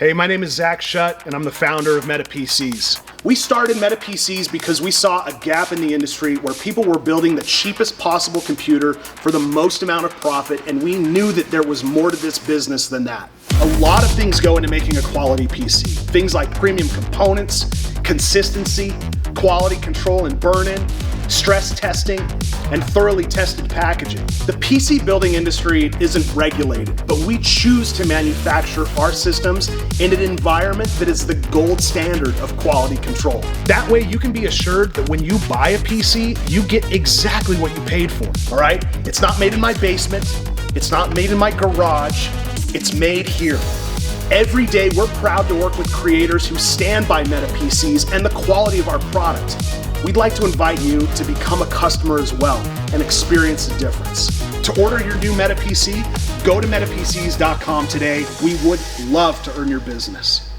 Hey, my name is Zach Shutt, and I'm the founder of META PCs. We started META PCs because we saw a gap in the industry where people were building the cheapest possible computer for the most amount of profit, and we knew that there was more to this business than that. A lot of things go into making a quality PC. Things like premium components, consistency, quality control and burn-in, stress testing, and thoroughly tested packaging. The PC building industry isn't regulated, but we choose to manufacture our systems in an environment that is the gold standard of quality control. That way you can be assured that when you buy a PC, you get exactly what you paid for, all right? It's not made in my basement, it's not made in my garage, it's made here. Every day we're proud to work with creators who stand by META PCs and the quality of our product. We'd like to invite you to become a customer as well and experience the difference. To order your new META PC, go to metapcs.com today. We would love to earn your business.